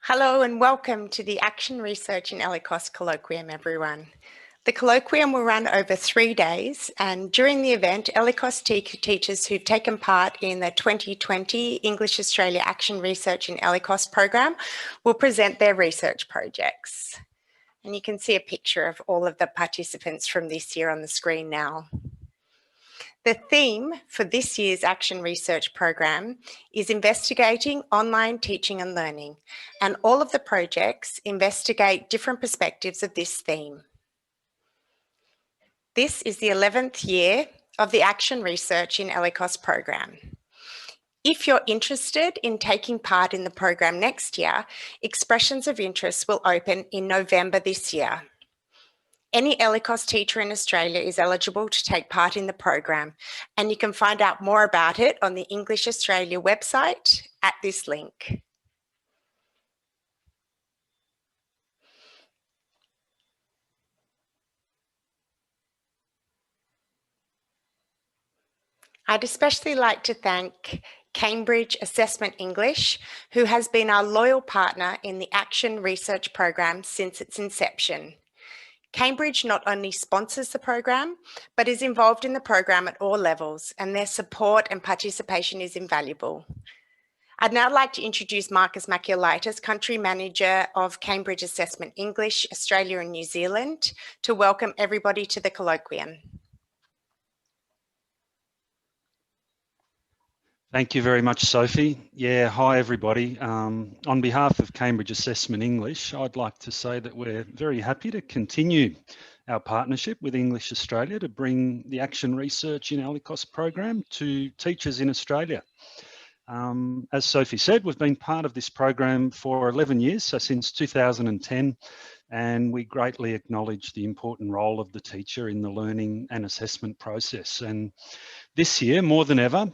Hello and welcome to the Action Research in ELICOS Colloquium, everyone. The Colloquium will run over 3 days, and during the event, ELICOS teachers who've taken part in the 2020 English Australia Action Research in ELICOS program will present their research projects. And you can see a picture of all of the participants from this year on the screen now. The theme for this year's Action Research program is investigating online teaching and learning, and all of the projects investigate different perspectives of this theme. This is the 11th year of the Action Research in ELICOS program. If you're interested in taking part in the program next year, expressions of interest will open in November this year. Any ELICOS teacher in Australia is eligible to take part in the program, and you can find out more about it on the English Australia website at this link. I'd especially like to thank Cambridge Assessment English, who has been our loyal partner in the Action Research program since its inception. Cambridge not only sponsors the program, but is involved in the program at all levels, and their support and participation is invaluable. I'd now like to introduce Marcus Maciolitis, Country Manager of Cambridge Assessment English, Australia and New Zealand, to welcome everybody to the Colloquium. Thank you very much, Sophie. Yeah, hi everybody. On behalf of Cambridge Assessment English, I'd like to say that we're very happy to continue our partnership with English Australia to bring the Action Research in ELICOS program to teachers in Australia. As Sophie said, we've been part of this program for 11 years, so since 2010, and we greatly acknowledge the important role of the teacher in the learning and assessment process. And this year, more than ever,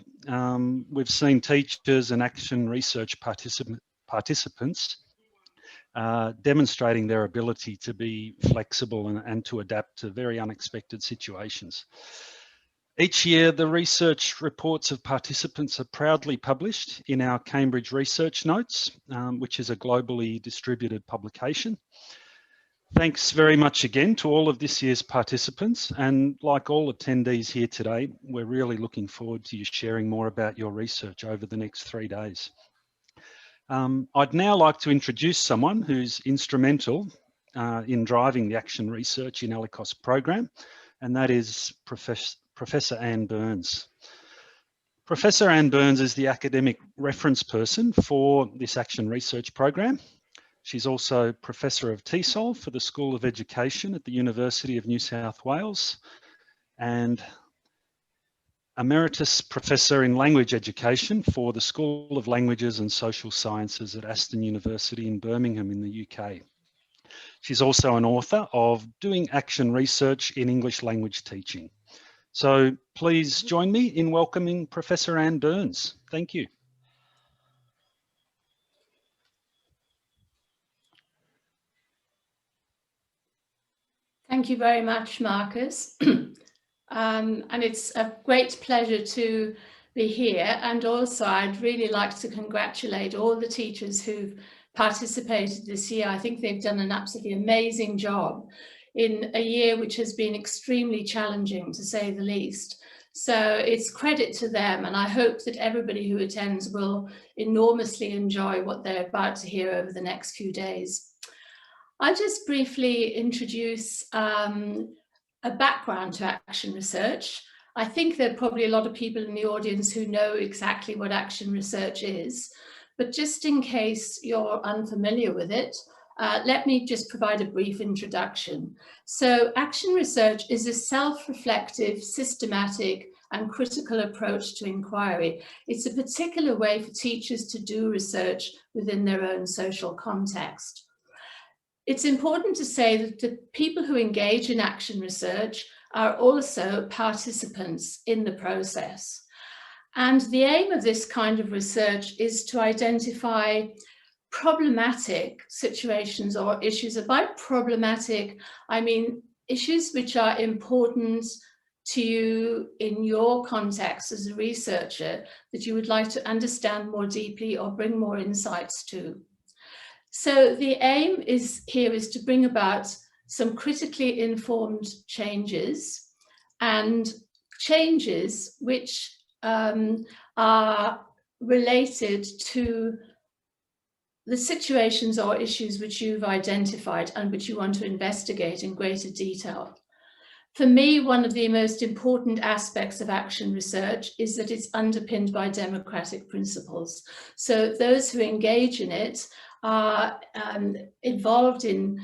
we've seen teachers and Action Research participants demonstrating their ability to be flexible and to adapt to very unexpected situations. Each year, the research reports of participants are proudly published in our Cambridge Research Notes, which is a globally distributed publication. Thanks very much again to all of this year's participants, and like all attendees here today, we're really looking forward to you sharing more about your research over the next 3 days. I'd now like to introduce someone who's instrumental in driving the Action Research in ELICOS program, and that is Professor Anne Burns. Professor Anne Burns is the academic reference person for this Action Research program. She's also Professor of TESOL for the School of Education at the University of New South Wales and Emeritus Professor in Language Education for the School of Languages and Social Sciences at Aston University in Birmingham in the UK. She's also an author of Doing Action Research in English Language Teaching. So please join me in welcoming Professor Anne Burns. Thank you. Thank you very much, Marcus. And it's a great pleasure to be here. And also, I'd really like to congratulate all the teachers who've participated this year. I think they've done an absolutely amazing job in a year which has been extremely challenging, to say the least. So it's credit to them, and I hope that everybody who attends will enormously enjoy what they're about to hear over the next few days. I'll just briefly introduce a background to Action Research. I think there are probably a lot of people in the audience who know exactly what Action Research is, but just in case you're unfamiliar with it, let me just provide a brief introduction. So Action Research is a self-reflective, systematic and critical approach to inquiry. It's a particular way for teachers to do research within their own social context. It's important to say that the people who engage in Action Research are also participants in the process. And the aim of this kind of research is to identify problematic situations or issues. And by problematic, I mean issues which are important to you in your context as a researcher that you would like to understand more deeply or bring more insights to. So the aim here is to bring about some critically informed changes, and changes which are related to the situations or issues which you've identified and which you want to investigate in greater detail. For me, one of the most important aspects of action research is that it's underpinned by democratic principles. So those who engage in it are involved in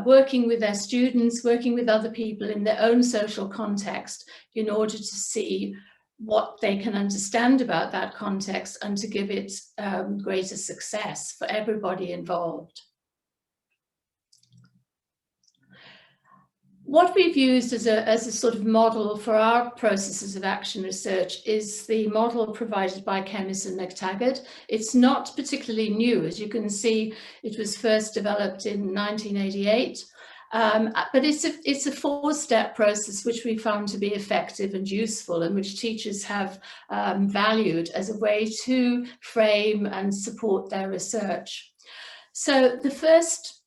working with their students, working with other people in their own social context in order to see what they can understand about that context and to give it greater success for everybody involved. What we've used as a sort of model for our processes of action research is the model provided by Kemmis and McTaggart. It's not particularly new. As you can see, it was first developed in 1988. But it's a four-step process which we found to be effective and useful, and which teachers have valued as a way to frame and support their research. So the first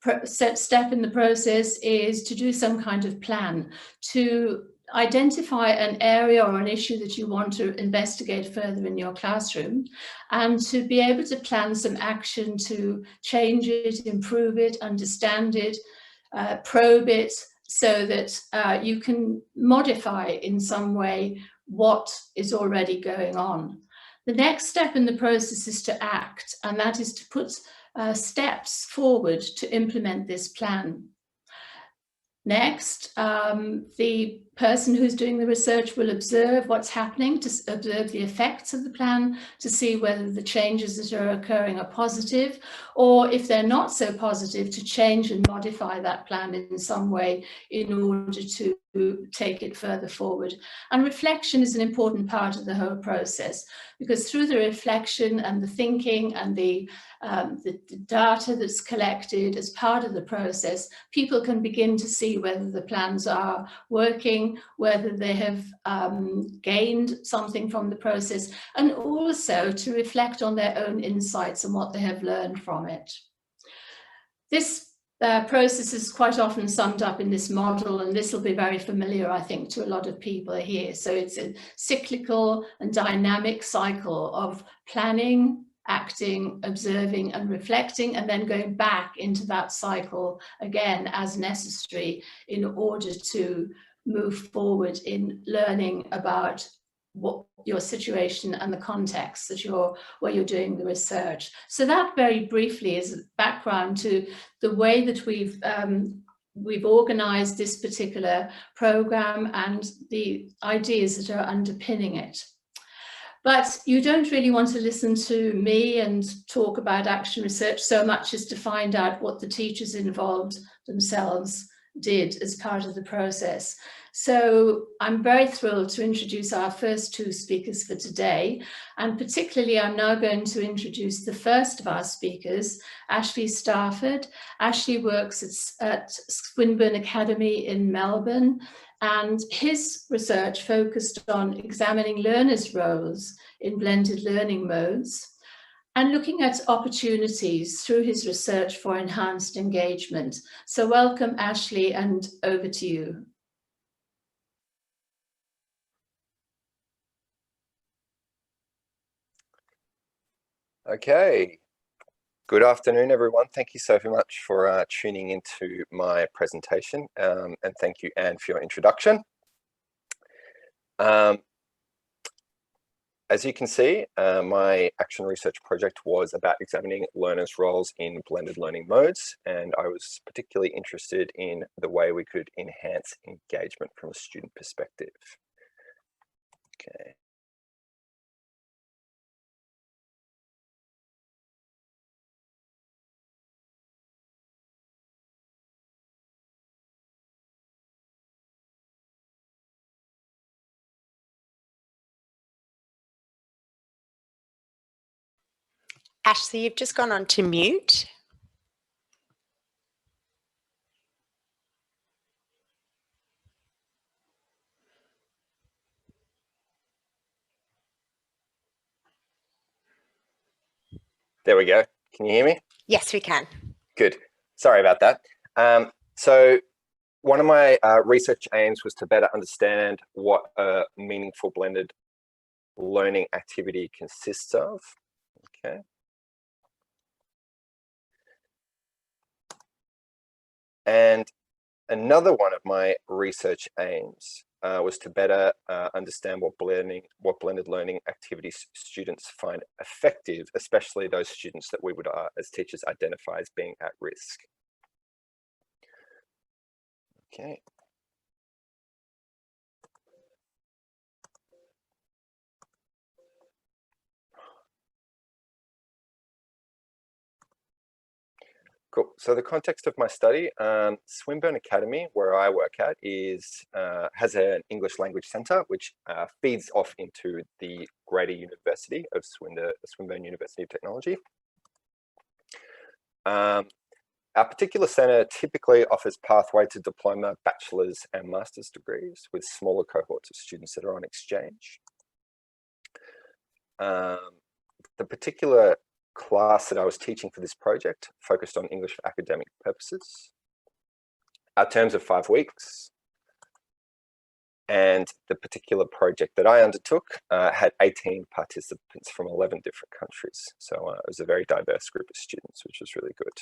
step in the process is to do some kind of plan, to identify an area or an issue that you want to investigate further in your classroom, and to be able to plan some action to change it, improve it, understand it, probe it, so that you can modify in some way what is already going on. The next step in the process is to act, and that is to put steps forward to implement this plan. Next, the person who's doing the research will observe what's happening, to observe the effects of the plan, to see whether the changes that are occurring are positive, or if they're not so positive, to change and modify that plan in some way in order to take it further forward. And reflection is an important part of the whole process, because through the reflection and the thinking and the data that's collected as part of the process, people can begin to see whether the plans are working, whether they have gained something from the process, and also to reflect on their own insights and what they have learned from it. This process is quite often summed up in this model, and this will be very familiar, I think, to a lot of people here. So it's a cyclical and dynamic cycle of planning, acting, observing and reflecting, and then going back into that cycle again as necessary in order to move forward in learning about what your situation and the context that where you're doing the research. So that very briefly is a background to the way that we've organized this particular program and the ideas that are underpinning it. But you don't really want to listen to me and talk about action research so much as to find out what the teachers involved themselves did as part of the process. So I'm very thrilled to introduce our first two speakers for today, and particularly I'm now going to introduce the first of our speakers, Ashley Starford. Ashley works at Swinburne Academy in Melbourne, and his research focused on examining learners' roles in blended learning modes and looking at opportunities through his research for enhanced engagement. So welcome, Ashley, and over to you. Okay, good afternoon, everyone. Thank you so much for tuning into my presentation, and thank you, Anne, for your introduction. As you can see, my action research project was about examining learners' roles in blended learning modes, and I was particularly interested in the way we could enhance engagement from a student perspective. Okay. Ashley, you've just gone on to mute. There we go. Can you hear me? Yes, we can. Good. Sorry about that. So one of my research aims was to better understand what a meaningful blended learning activity consists of. Okay. And another one of my research aims was to better understand what blended learning activities students find effective, especially those students that we would, as teachers, identify as being at risk. Okay. Cool. So the context of my study, Swinburne Academy, where I work at, has an English language centre which feeds off into the greater university of Swinburne University of Technology. Our particular centre typically offers pathway to diploma, bachelor's and master's degrees with smaller cohorts of students that are on exchange. The particular class that I was teaching for this project focused on English for academic purposes. Our terms of 5 weeks, and the particular project that I undertook had 18 participants from 11 different countries. So it was a very diverse group of students, which was really good.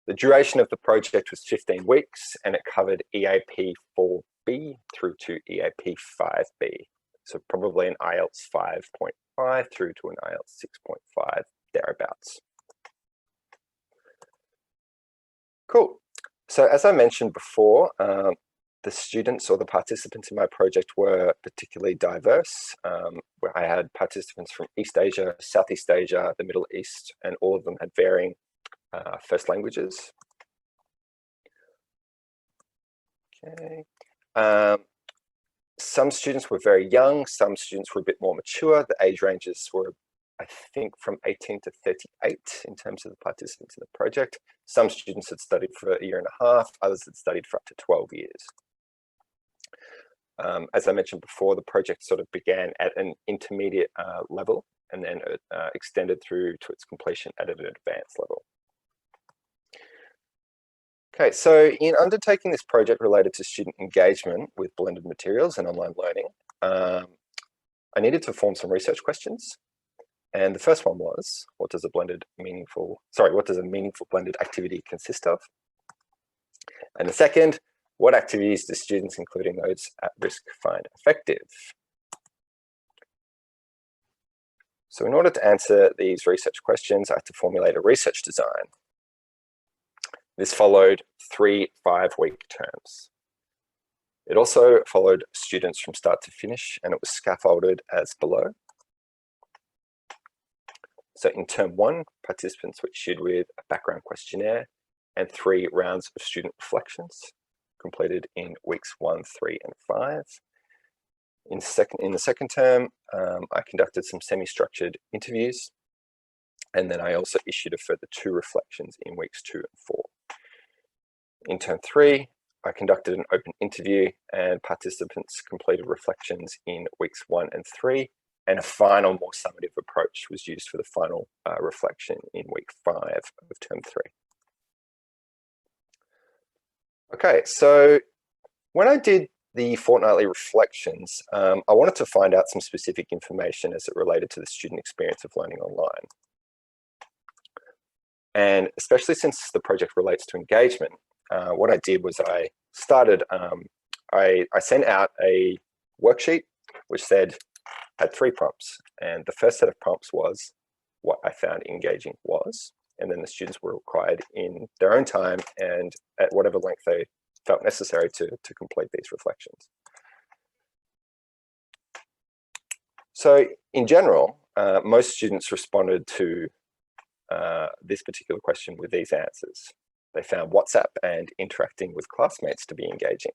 The duration of the project was 15 weeks and it covered EAP 4B through to EAP 5B. So probably an IELTS 5.5 through to an IELTS 6.5, thereabouts. Cool. So as I mentioned before, the students or the participants in my project were particularly diverse. Where I had participants from East Asia, Southeast Asia, the Middle East, and all of them had varying first languages. Okay. Some students were very young, some students were a bit more mature. The age ranges were, I think, from 18 to 38 in terms of the participants in the project. Some students had studied for a year and a half, others had studied for up to 12 years. As I mentioned before, the project sort of began at an intermediate level and then extended through to its completion at an advanced level. Okay, so in undertaking this project related to student engagement with blended materials and online learning, I needed to form some research questions. And the first one was, what does a meaningful blended activity consist of? And the second, what activities do students, including those at risk, find effective? So in order to answer these research questions, I had to formulate a research design. This followed 3 5-week terms. It also followed students from start to finish, and it was scaffolded as below. So in term 1, participants were issued with a background questionnaire and 3 rounds of student reflections completed in weeks 1, 3, and 5. In the second term, I conducted some semi-structured interviews, and then I also issued a further 2 reflections in weeks 2 and 4. In term 3, I conducted an open interview and participants completed reflections in weeks 1 and 3, and a final, more summative approach was used for the final reflection in week 5 of term 3. Okay, so when I did the fortnightly reflections, I wanted to find out some specific information as it related to the student experience of learning online. And especially since the project relates to engagement, what I did was I sent out a worksheet which had 3 prompts, and the first set of prompts was what I found engaging was, and then the students were required in their own time and at whatever length they felt necessary to complete these reflections. So in general, most students responded to this particular question with these answers. They found WhatsApp and interacting with classmates to be engaging.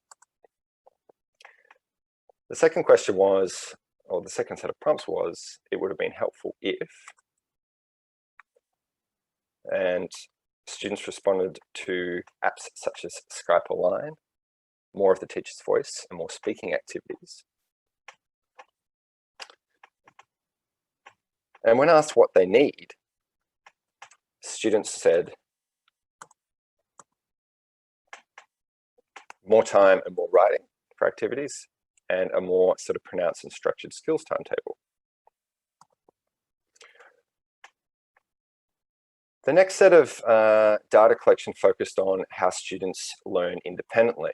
The second question was, or the second set of prompts was, it would have been helpful if, and students responded to apps such as Skype Online, more of the teacher's voice, and more speaking activities. And when asked what they need, students said more time and more writing for activities and a more sort of pronounced and structured skills timetable. The next set of data collection focused on how students learn independently.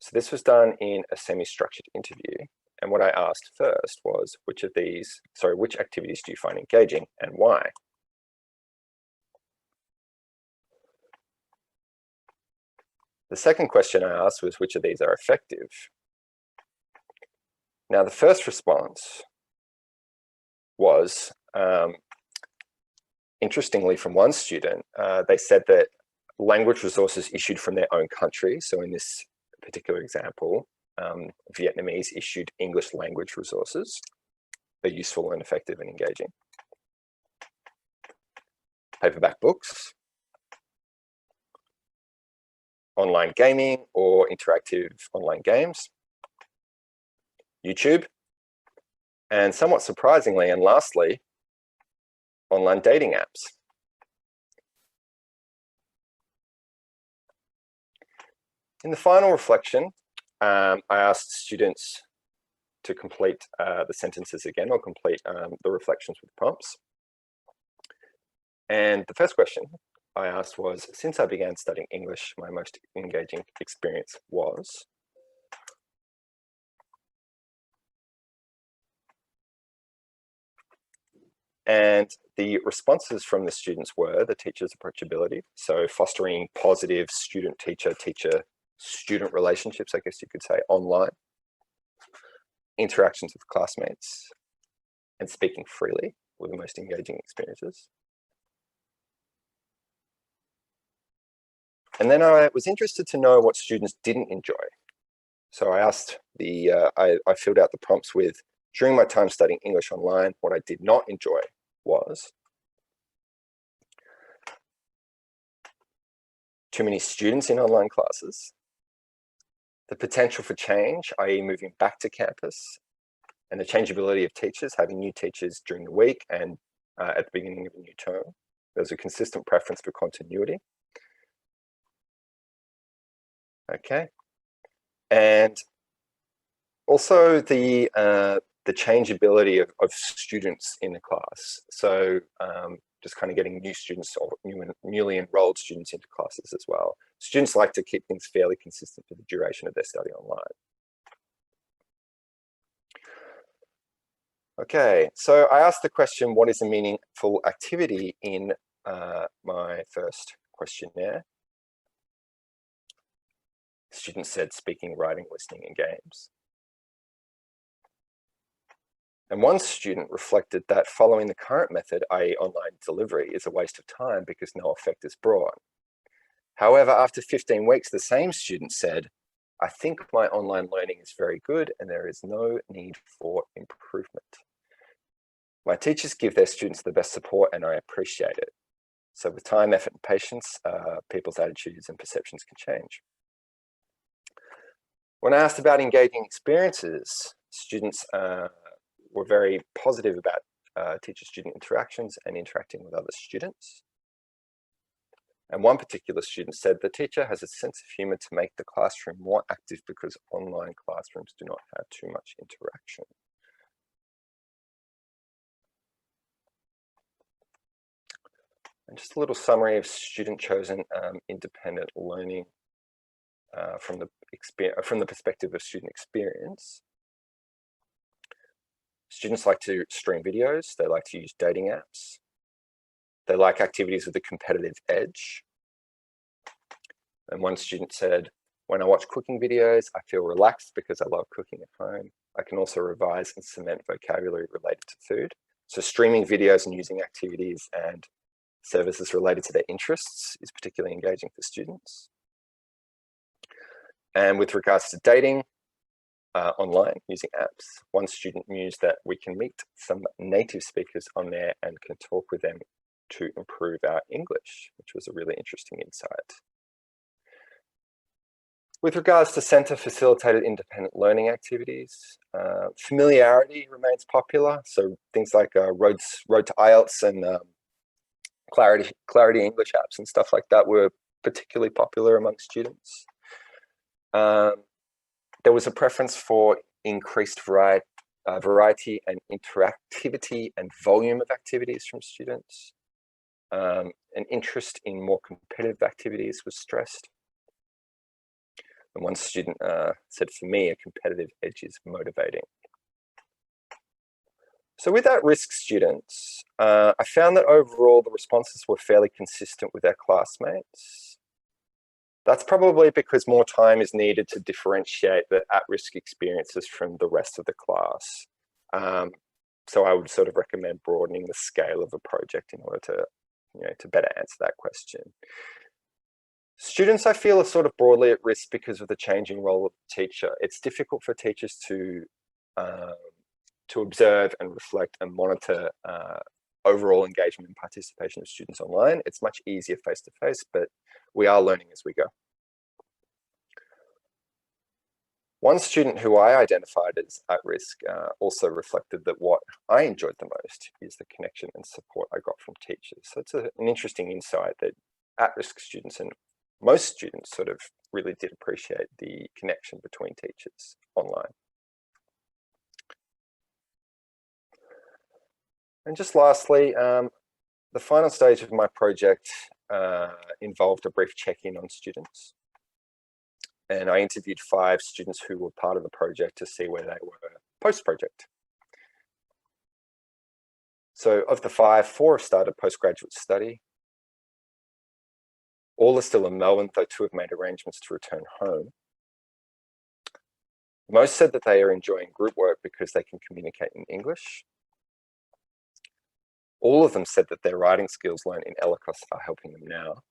So this was done in a semi-structured interview. And what I asked first was, which activities do you find engaging and why? The second question I asked was, which of these are effective? Now, the first response was, interestingly, from one student, they said that language resources issued from their own country, so in this particular example, Vietnamese issued English language resources, are useful and effective and engaging. Paperback books, online gaming or interactive online games, YouTube, and somewhat surprisingly, and lastly, online dating apps. In the final reflection, I asked students to complete the sentences again, or complete the reflections with prompts. And the first question I asked was, since I began studying English, my most engaging experience was. And the responses from the students were the teacher's approachability, so fostering positive student-teacher, teacher-student relationships, I guess you could say, online, interactions with classmates, and speaking freely were the most engaging experiences. And then I was interested to know what students didn't enjoy. So I asked I filled out the prompts with, during my time studying English online, what I did not enjoy was too many students in online classes, the potential for change, i.e. moving back to campus, and the changeability of teachers, having new teachers during the week and at the beginning of a new term. There's a consistent preference for continuity. Okay, and also the changeability of students in the class. So just kind of getting new students or newly enrolled students into classes as well. Students like to keep things fairly consistent for the duration of their study online. Okay, so I asked the question, what is a meaningful activity in my first questionnaire? Students said speaking, writing, listening, and games. And one student reflected that following the current method, i.e. online delivery, is a waste of time because no effect is brought. However, after 15 weeks, the same student said, I think my online learning is very good and there is no need for improvement. My teachers give their students the best support and I appreciate it. So with time, effort, and patience, people's attitudes and perceptions can change. When I asked about engaging experiences, students were very positive about teacher-student interactions and interacting with other students. And one particular student said the teacher has a sense of humor to make the classroom more active because online classrooms do not have too much interaction. And just a little summary of student-chosen independent learning from the perspective of student experience. Students like to stream videos, they like to use dating apps, they like activities with a competitive edge. And one student said, when I watch cooking videos, I feel relaxed because I love cooking at home. I can also revise and cement vocabulary related to food. So streaming videos and using activities and services related to their interests is particularly engaging for students. And with regards to dating, online using apps, one student mused that we can meet some native speakers on there and can talk with them to improve our English, which was a really interesting insight. With regards to centre facilitated independent learning activities, familiarity remains popular. So things like Road to IELTS and Clarity English apps and stuff like that were particularly popular among students. There was a preference for increased variety and interactivity and volume of activities from students. An interest in more competitive activities was stressed. And one student said, for me, a competitive edge is motivating. So with at-risk students, I found that overall the responses were fairly consistent with their classmates. That's probably because more time is needed to differentiate the at-risk experiences from the rest of the class. So I would sort of recommend broadening the scale of a project in order to, to better answer that question. Students, I feel, are sort of broadly at risk because of the changing role of the teacher. It's difficult for teachers to observe and reflect and monitor overall engagement and participation of students online. It's much easier face-to-face, but we are learning as we go. One student who I identified as at risk also reflected that what I enjoyed the most is the connection and support I got from teachers. So it's an interesting insight that at-risk students and most students sort of really did appreciate the connection between teachers online. And just lastly, the final stage of my project involved a brief check-in on students. And I interviewed 5 students who were part of the project to see where they were post-project. So of the 5, 4 have started postgraduate study. All are still in Melbourne, though 2 have made arrangements to return home. Most said that they are enjoying group work because they can communicate in English. All of them said that their writing skills learned in ELICOS are helping them now.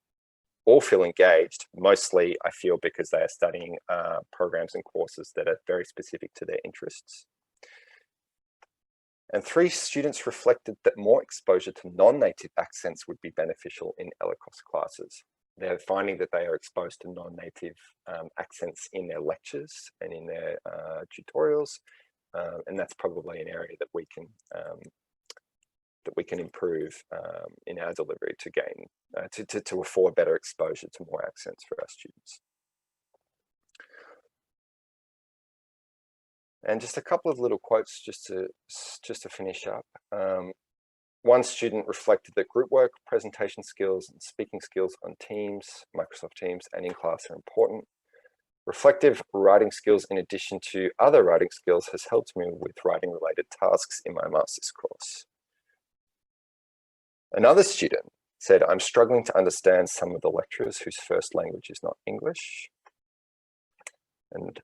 All feel engaged, mostly I feel because they are studying programs and courses that are very specific to their interests. And 3 students reflected that more exposure to non-native accents would be beneficial in ELICOS classes. They're finding that they are exposed to non-native accents in their lectures and in their tutorials, and that's probably an area that we can improve in our delivery to gain, to afford better exposure to more accents for our students. And just a couple of little quotes just to finish up. One student reflected that group work, presentation skills, and speaking skills on Teams, Microsoft Teams, and in class are important. Reflective writing skills, in addition to other writing skills, has helped me with writing-related tasks in my master's course. Another student said, I'm struggling to understand some of the lecturers whose first language is not English. And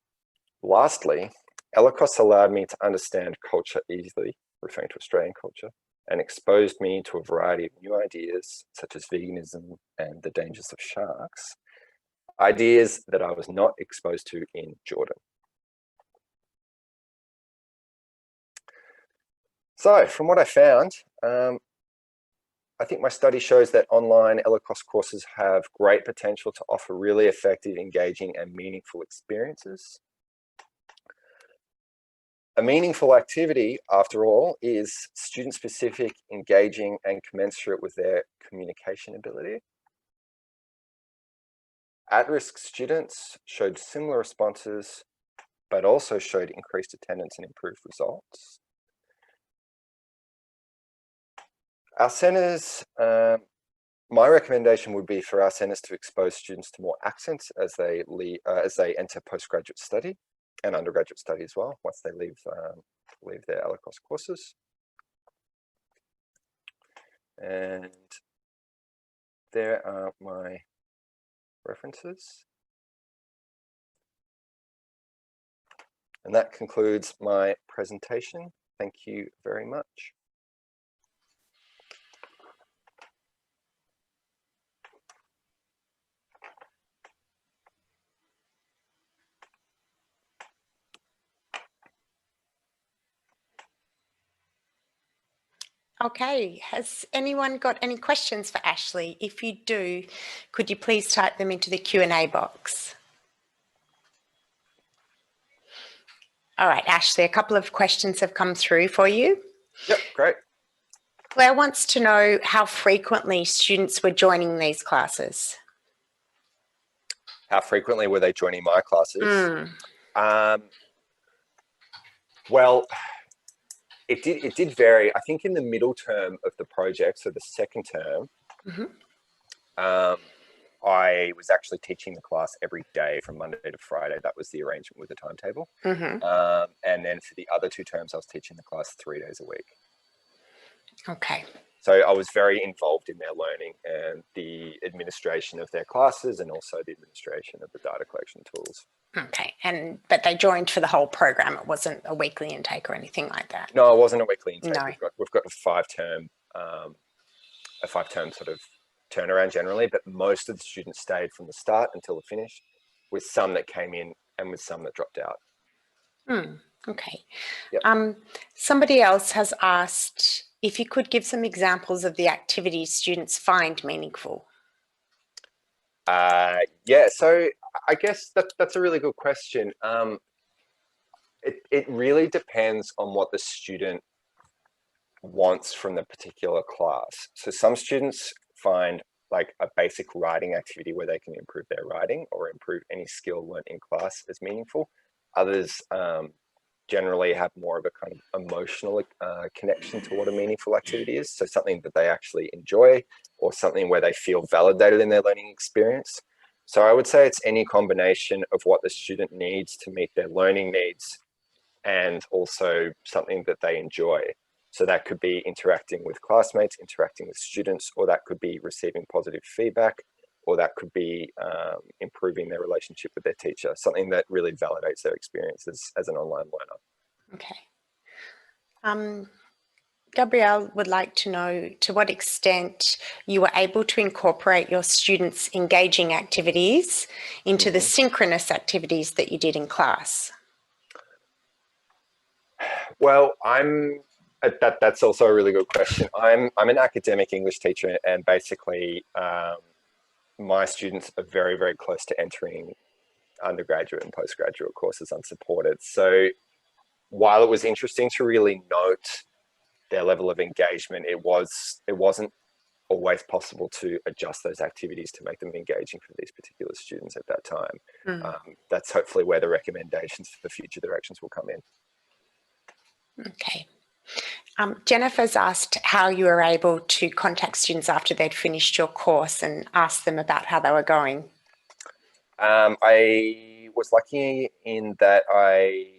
lastly, ELICOS allowed me to understand culture easily, referring to Australian culture, and exposed me to a variety of new ideas, such as veganism and the dangers of sharks, ideas that I was not exposed to in Jordan. So from what I found, I think my study shows that online ELICOS courses have great potential to offer really effective, engaging, and meaningful experiences. A meaningful activity, after all, is student-specific, engaging, and commensurate with their communication ability. At-risk students showed similar responses, but also showed increased attendance and improved results. Our centres, my recommendation would be for our centres to expose students to more accents as they enter postgraduate study and undergraduate study as well, once they leave their ELICOS courses. And there are my references. And that concludes my presentation. Thank you very much. Okay, has anyone got any questions for Ashley? If you do, could you please type them into the Q&A box? All right, Ashley, a couple of questions have come through for you. Yep, great. Claire wants to know how frequently students were joining these classes. How frequently were they joining my classes? Mm. Well, it did vary. I think in the middle term of the project, so the second term, I was actually teaching the class every day from Monday to Friday. That was the arrangement with the timetable. And then for the other 2 terms, I was teaching the class 3 days a week. Okay. So I was very involved in their learning and the administration of their classes, and also the administration of the data collection tools. Okay, but they joined for the whole program. It wasn't a weekly intake or anything like that. No, it wasn't a weekly intake. No. We've got a 5-term sort of turnaround generally, but most of the students stayed from the start until the finish, with some that came in and with some that dropped out. Okay. Yep. Somebody else has asked if you could give some examples of the activities students find meaningful. Yeah, so I guess that's a really good question. It really depends on what the student wants from the particular class. So some students find like a basic writing activity where they can improve their writing or improve any skill learned in class as meaningful. Others generally have more of a kind of emotional connection to what a meaningful activity is. So something that they actually enjoy, or something where they feel validated in their learning experience. So I would say it's any combination of what the student needs to meet their learning needs, and also something that they enjoy. So that could be interacting with classmates, interacting with students, or that could be receiving positive feedback, or that could be improving their relationship with their teacher, something that really validates their experiences as an online learner. Okay. Gabrielle would like to know to what extent you were able to incorporate your students' engaging activities into the synchronous activities that you did in class. Well, that's also a really good question. I'm an academic English teacher, and basically my students are very, very close to entering undergraduate and postgraduate courses unsupported. So while it was interesting to really note their level of engagement, it wasn't always possible to adjust those activities to make them engaging for these particular students at that time. That's hopefully where the recommendations for future directions will come in. Okay. Jennifer's asked how you were able to contact students after they'd finished your course and ask them about how they were going. I was lucky in that I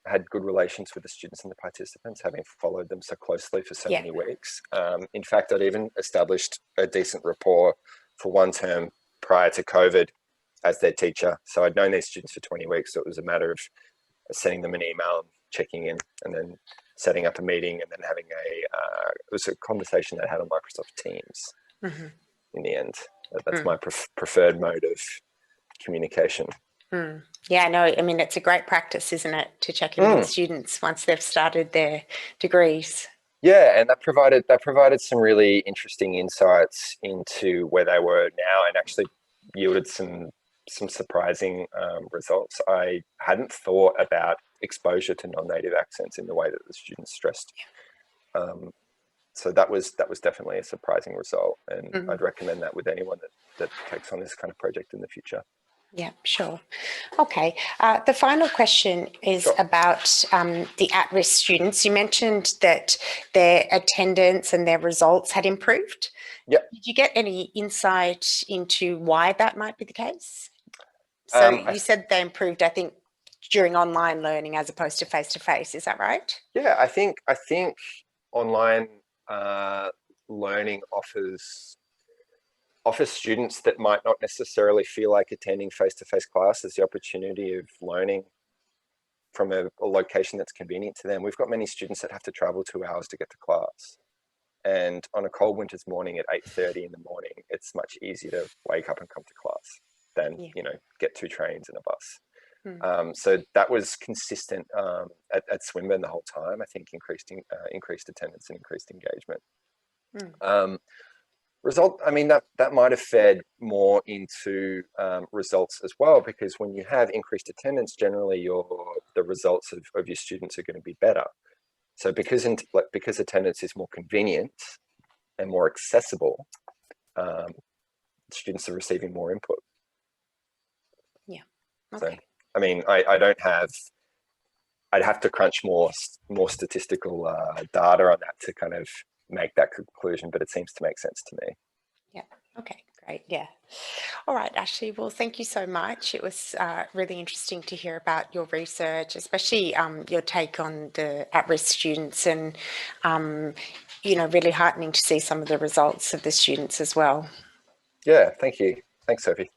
had good relations with the students and the participants, having followed them so closely for so many weeks. In fact, I'd even established a decent rapport for 1 term prior to COVID as their teacher. So I'd known these students for 20 weeks. So it was a matter of sending them an email, checking in, and then setting up a meeting, and then having it was a conversation that I had on Microsoft Teams in the end. That's my preferred mode of communication. Yeah, no, I mean, it's a great practice, isn't it, to check in with students once they've started their degrees. Yeah, and that provided some really interesting insights into where they were now, and actually yielded some surprising results. I hadn't thought about exposure to non-native accents in the way that the students stressed. So that was definitely a surprising result, and I'd recommend that with anyone that takes on this kind of project in the future. Yeah, sure. Okay. The final question is about the at-risk students. You mentioned that their attendance and their results had improved. Yep. Did you get any insight into why that might be the case? So you said they improved, I think, during online learning as opposed to face-to-face. Is that right? Yeah, I think online learning offers students that might not necessarily feel like attending face-to-face classes the opportunity of learning from a location that's convenient to them. We've got many students that have to travel 2 hours to get to class. And on a cold winter's morning at 8:30 in the morning, it's much easier to wake up and come to class than, get 2 trains and a bus. So that was consistent at Swinburne the whole time. I think increased attendance and increased engagement. I mean, that might have fed more into results as well, because when you have increased attendance, generally the results of your students are going to be better. So because attendance is more convenient and more accessible, students are receiving more input. Yeah. Okay. So, I mean, I'd have to crunch more statistical data on that to kind of make that conclusion, but it seems to make sense to me. Yeah. Okay. Great. Yeah. All right, Ashley. Well, thank you so much. It was really interesting to hear about your research, especially your take on the at-risk students, and you know, really heartening to see some of the results of the students as well. Yeah. Thank you. Thanks, Sophie.